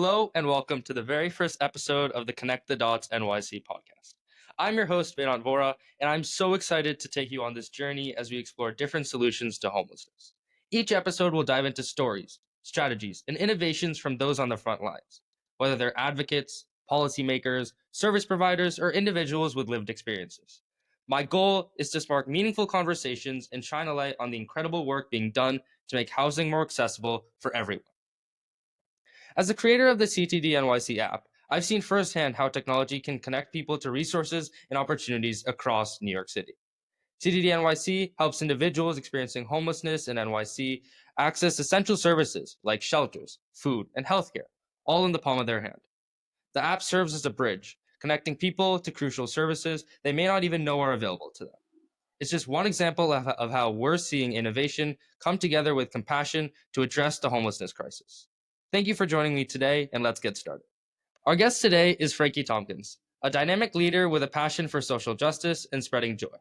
Hello and welcome to the very first episode of the Connect the Dots NYC podcast. I'm your host, Vedant Vora, and I'm so excited to take you on this journey as we explore different solutions to homelessness. Each episode will dive into stories, strategies, and innovations from those on the front lines, whether they're advocates, policymakers, service providers, or individuals with lived experiences. My goal is to spark meaningful conversations and shine a light on the incredible work being done to make housing more accessible for everyone. As the creator of the CTD NYC app, I've seen firsthand how technology can connect people to resources and opportunities across New York City. CTD NYC helps individuals experiencing homelessness in NYC access essential services like shelters, food, and healthcare, all in the palm of their hand. The app serves as a bridge, connecting people to crucial services they may not even know are available to them. It's just one example of how we're seeing innovation come together with compassion to address the homelessness crisis. Thank you for joining me today, and let's get started. Our guest today is Frankie Thompkins, a dynamic leader with a passion for social justice and spreading joy.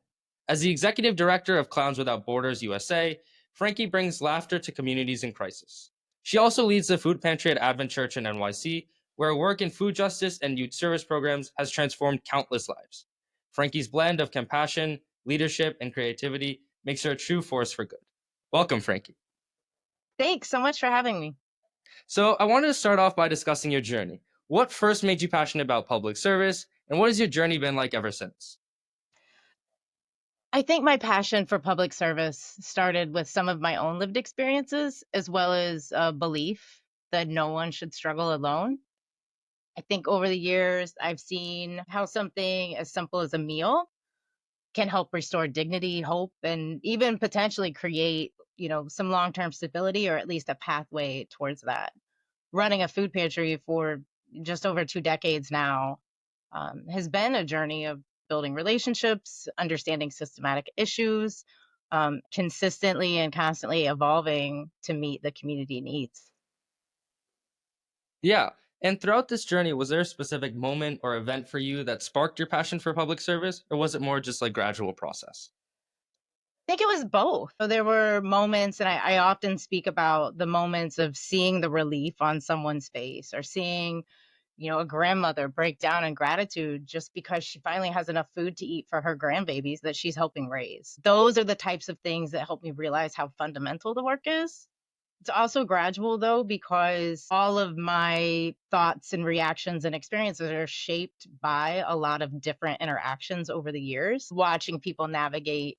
As the executive director of Clowns Without Borders USA, Frankie brings laughter to communities in crisis. She also leads the food pantry at Advent Church in NYC, where her work in food justice and youth service programs has transformed countless lives. Frankie's blend of compassion, leadership, and creativity makes her a true force for good. Welcome, Frankie. Thanks so much for having me. So I wanted to start off by discussing your journey. What first made you passionate about public service, and what has your journey been like ever since? I think my passion for public service started with some of my own lived experiences, as well as a belief that no one should struggle alone. I think over the years, I've seen how something as simple as a meal can help restore dignity, hope, and even potentially create, some long-term stability or at least a pathway towards that. Running a food pantry for just over 2 decades now has been a journey of building relationships, understanding systematic issues, consistently and constantly evolving to meet the community needs. Yeah, and throughout this journey, was there a specific moment or event for you that sparked your passion for public service, or was it more just like gradual process? I think it was both. So there were moments, and I often speak about the moments of seeing the relief on someone's face or seeing, a grandmother break down in gratitude just because she finally has enough food to eat for her grandbabies that she's helping raise. Those are the types of things that help me realize how fundamental the work is. It's also gradual though, because all of my thoughts and reactions and experiences are shaped by a lot of different interactions over the years, watching people navigate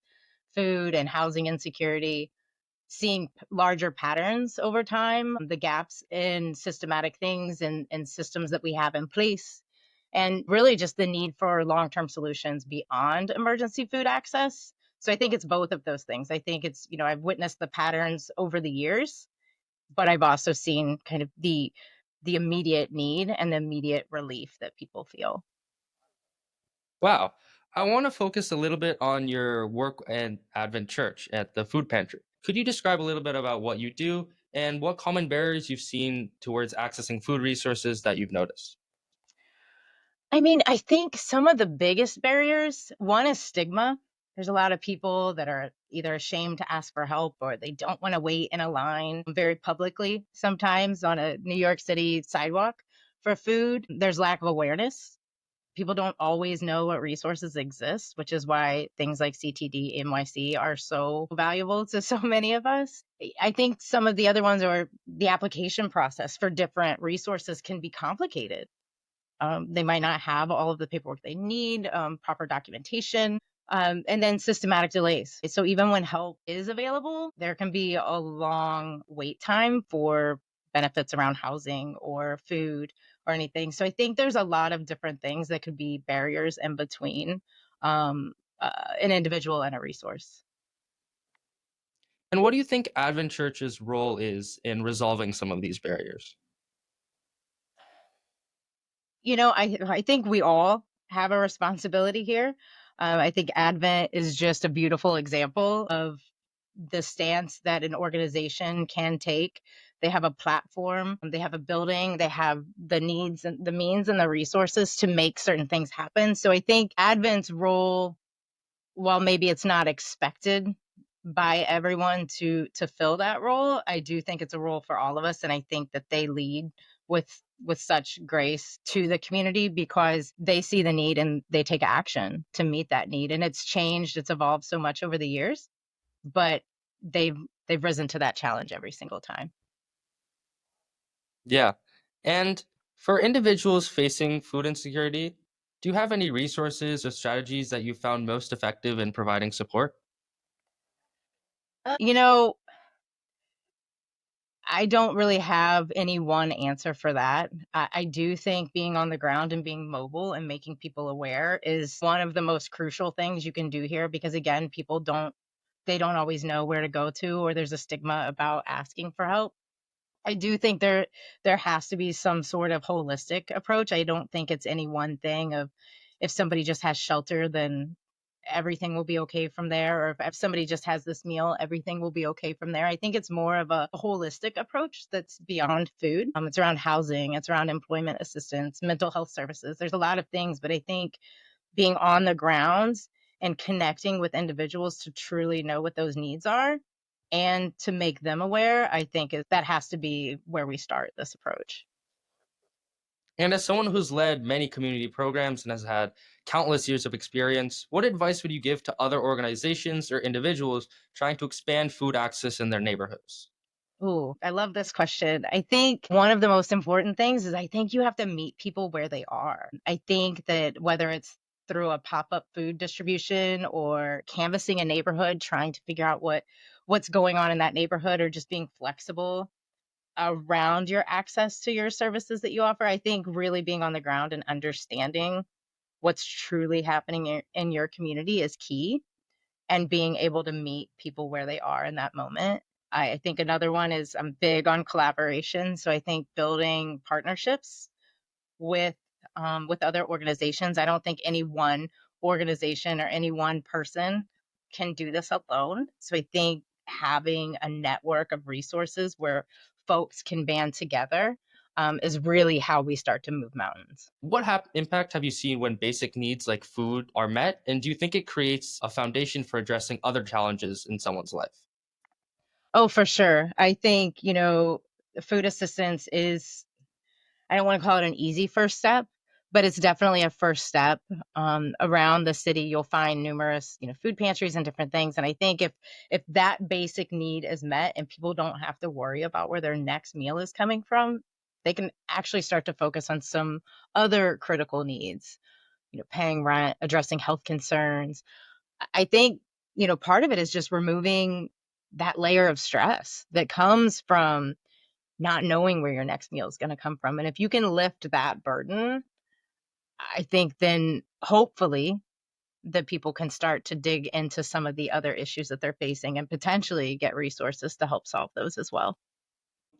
food and housing insecurity, seeing larger patterns over time, the gaps in systematic things and systems that we have in place, and really just the need for long-term solutions beyond emergency food access. So I think it's both of those things. I think it's, I've witnessed the patterns over the years, but I've also seen kind of the immediate need and the immediate relief that people feel. Wow. I want to focus a little bit on your work at Advent Church at the food pantry. Could you describe a little bit about what you do and what common barriers you've seen towards accessing food resources that you've noticed? I mean, I think some of the biggest barriers, one is stigma. There's a lot of people that are either ashamed to ask for help or they don't want to wait in a line very publicly, sometimes on a New York City sidewalk for food. There's lack of awareness. People don't always know what resources exist, which is why things like CTD NYC are so valuable to so many of us. I think some of the other ones are the application process for different resources can be complicated. They might not have all of the paperwork they need, proper documentation, and then systematic delays. So even when help is available, there can be a long wait time for benefits around housing or food or anything. So I think there's a lot of different things that could be barriers in between an individual and a resource. And what do you think Advent Church's role is in resolving some of these barriers? I think we all have a responsibility here. I think Advent is just a beautiful example of the stance that an organization can take. They have a platform, they have a building, they have the needs and the means and the resources to make certain things happen. So I think Advent's role, while maybe it's not expected by everyone to fill that role, I do think it's a role for all of us. And I think that they lead with such grace to the community because they see the need and they take action to meet that need. And it's changed, it's evolved so much over the years, but they've risen to that challenge every single time. Yeah. And for individuals facing food insecurity, do you have any resources or strategies that you found most effective in providing support? You know, I don't really have any one answer for that. I do think being on the ground and being mobile and making people aware is one of the most crucial things you can do here because again, people don't always know where to go to, or there's a stigma about asking for help. I do think there has to be some sort of holistic approach. I don't think it's any one thing of if somebody just has shelter, then everything will be okay from there. Or if somebody just has this meal, everything will be okay from there. I think it's more of a holistic approach that's beyond food. It's around housing, it's around employment assistance, mental health services. There's a lot of things, but I think being on the grounds and connecting with individuals to truly know what those needs are and to make them aware, I think that has to be where we start this approach. And as someone who's led many community programs and has had countless years of experience, what advice would you give to other organizations or individuals trying to expand food access in their neighborhoods? Ooh, I love this question. I think one of the most important things is I think you have to meet people where they are. I think that whether it's through a pop-up food distribution or canvassing a neighborhood, trying to figure out what's going on in that neighborhood, or just being flexible around your access to your services that you offer, I think really being on the ground and understanding what's truly happening in your community is key, and being able to meet people where they are in that moment. I think another one is I'm big on collaboration. So I think building partnerships with with other organizations. I don't think any one organization or any one person can do this alone. So I think having a network of resources where folks can band together is really how we start to move mountains. What impact have you seen when basic needs like food are met? And do you think it creates a foundation for addressing other challenges in someone's life? Oh, for sure. I think, food assistance is, I don't want to call it an easy first step, but it's definitely a first step. Around the city, you'll find numerous, food pantries and different things. And I think if that basic need is met and people don't have to worry about where their next meal is coming from, they can actually start to focus on some other critical needs, paying rent, addressing health concerns. I think, part of it is just removing that layer of stress that comes from not knowing where your next meal is going to come from. And if you can lift that burden, I think then hopefully the people can start to dig into some of the other issues that they're facing and potentially get resources to help solve those as well.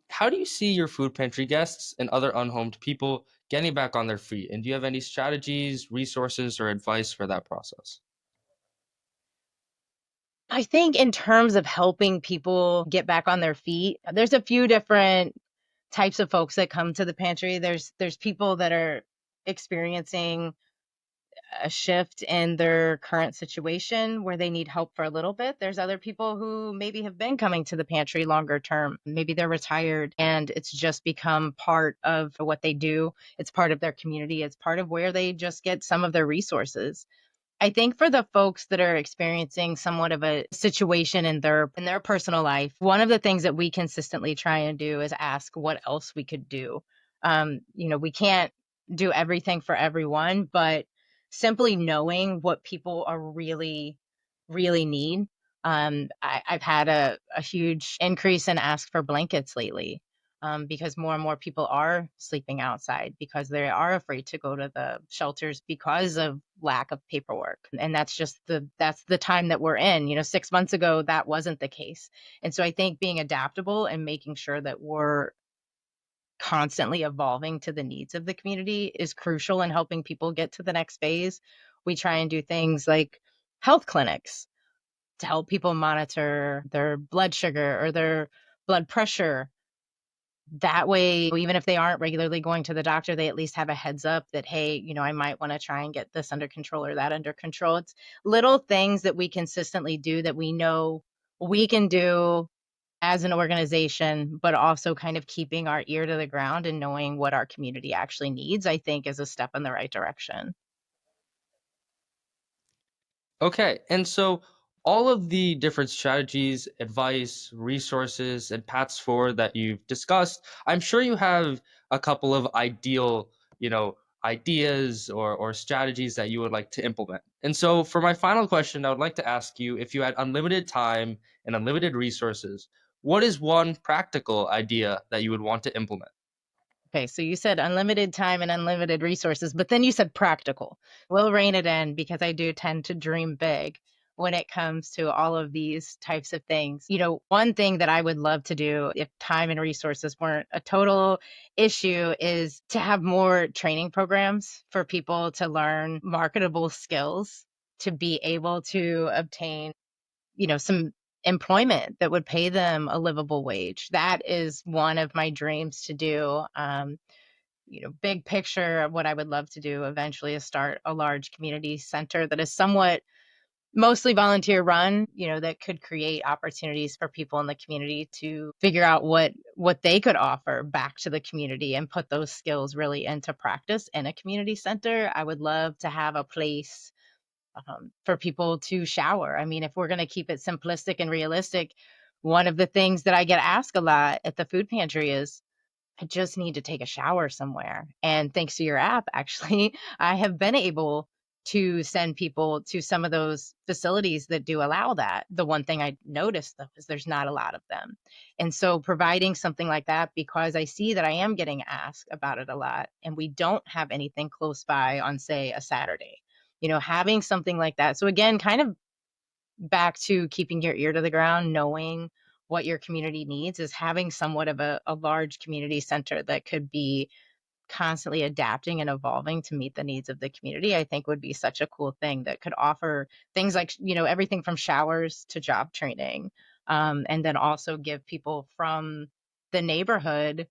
How do you see your food pantry guests and other unhomed people getting back on their feet? And do you have any strategies, resources, or advice for that process? I think in terms of helping people get back on their feet, there's a few different types of folks that come to the pantry. There's people that are experiencing a shift in their current situation where they need help for a little bit. There's other people who maybe have been coming to the pantry longer term. Maybe they're retired and it's just become part of what they do. It's part of their community. It's part of where they just get some of their resources. I think for the folks that are experiencing somewhat of a situation in their personal life, one of the things that we consistently try and do is ask what else we could do. We can't do everything for everyone, but simply knowing what people are really, really need. I've had a huge increase in ask for blankets lately, because more and more people are sleeping outside because they are afraid to go to the shelters because of lack of paperwork. And that's the time that we're in. 6 months ago, that wasn't the case. And so I think being adaptable and making sure that we're constantly evolving to the needs of the community is crucial in helping people get to the next phase. We try and do things like health clinics to help people monitor their blood sugar or their blood pressure. That way, even if they aren't regularly going to the doctor, they at least have a heads up that, hey, I might want to try and get this under control or that under control. It's little things that we consistently do that we know we can do as an organization, but also kind of keeping our ear to the ground and knowing what our community actually needs, I think is a step in the right direction. Okay, and so all of the different strategies, advice, resources, and paths forward that you've discussed, I'm sure you have a couple of ideal, ideas or strategies that you would like to implement. And so for my final question, I would like to ask you, if you had unlimited time and unlimited resources, what is one practical idea that you would want to implement? Okay, so you said unlimited time and unlimited resources, but then you said practical. We'll rein it in because I do tend to dream big when it comes to all of these types of things. One thing that I would love to do if time and resources weren't a total issue is to have more training programs for people to learn marketable skills to be able to obtain some employment that would pay them a livable wage. That is one of my dreams to do. Big picture, what I would love to do eventually is start a large community center that is somewhat mostly volunteer run, that could create opportunities for people in the community to figure out what they could offer back to the community and put those skills really into practice in a community center. I would love to have a place for people to shower. I mean, if we're going to keep it simplistic and realistic, one of the things that I get asked a lot at the food pantry is, I just need to take a shower somewhere. And thanks to your app, actually, I have been able to send people to some of those facilities that do allow that. The one thing I noticed, though, is there's not a lot of them. And so providing something like that, because I see that I am getting asked about it a lot, and we don't have anything close by on, say, a Saturday, having something like that. So again, kind of back to keeping your ear to the ground, knowing what your community needs, is having somewhat of a large community center that could be constantly adapting and evolving to meet the needs of the community, I think would be such a cool thing that could offer things like, everything from showers to job training. And then also give people from the neighborhood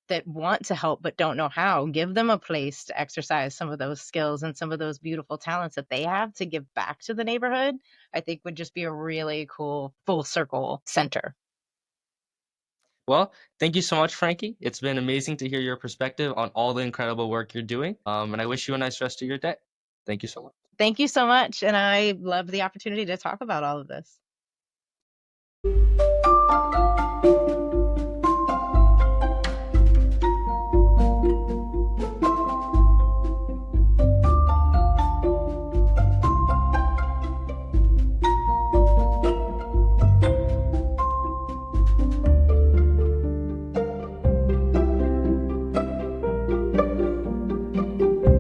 that want to help but don't know how, give them a place to exercise some of those skills and some of those beautiful talents that they have to give back to the neighborhood. I think would just be a really cool full circle center. Well, thank you so much, Frankie. It's been amazing to hear your perspective on all the incredible work you're doing. And I wish you a nice rest of your day. Thank you so much. Thank you so much. And I love the opportunity to talk about all of this.